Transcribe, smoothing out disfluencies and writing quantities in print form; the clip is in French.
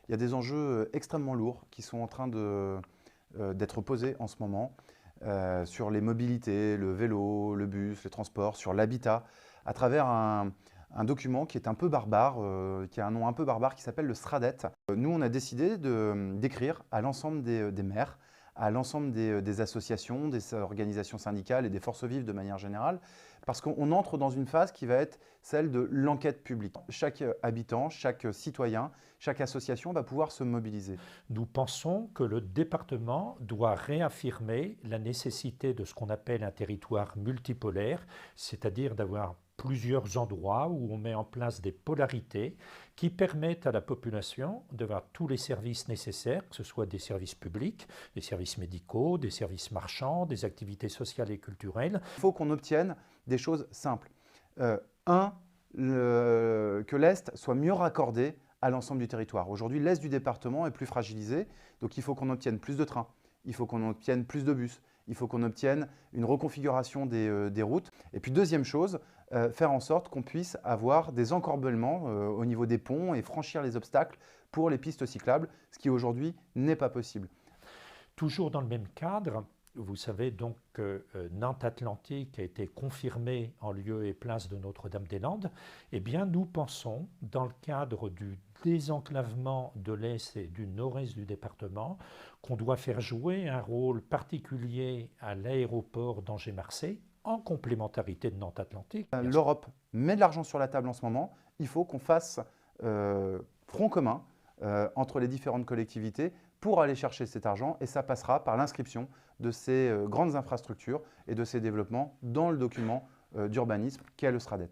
il y a des enjeux extrêmement lourds qui sont en train d'être posés en ce moment sur les mobilités, le vélo, le bus, les transports, sur l'habitat, à travers un document qui est un peu barbare, qui a un nom un peu barbare, qui s'appelle le SRADET. Nous, on a décidé d'écrire à l'ensemble des maires, à l'ensemble des associations, des organisations syndicales et des forces vives de manière générale, parce qu'on entre dans une phase qui va être celle de l'enquête publique. Chaque habitant, chaque citoyen, chaque association va pouvoir se mobiliser. Nous pensons que le département doit réaffirmer la nécessité de ce qu'on appelle un territoire multipolaire, c'est-à-dire d'avoir plusieurs endroits où on met en place des polarités qui permettent à la population d'avoir tous les services nécessaires, que ce soit des services publics, des services médicaux, des services marchands, des activités sociales et culturelles. Il faut qu'on obtienne des choses simples. Un, que l'Est soit mieux raccordé à l'ensemble du territoire. Aujourd'hui, l'Est du département est plus fragilisé, donc il faut qu'on obtienne plus de trains, il faut qu'on obtienne plus de bus, il faut qu'on obtienne une reconfiguration des routes. Et puis deuxième chose, faire en sorte qu'on puisse avoir des encorbellements au niveau des ponts et franchir les obstacles pour les pistes cyclables, ce qui aujourd'hui n'est pas possible. Toujours dans le même cadre, vous savez donc que Nantes Atlantique a été confirmée en lieu et place de Notre-Dame-des-Landes. Eh bien, nous pensons, dans le cadre du désenclavement de l'Est et du Nord-Est du département, qu'on doit faire jouer un rôle particulier à l'aéroport d'Angers-Marseille, en complémentarité de Nantes Atlantique. L'Europe met de l'argent sur la table en ce moment. Il faut qu'on fasse front commun entre les différentes collectivités pour aller chercher cet argent, et ça passera par l'inscription de ces grandes infrastructures et de ces développements dans le document d'urbanisme qu'est le SRADET.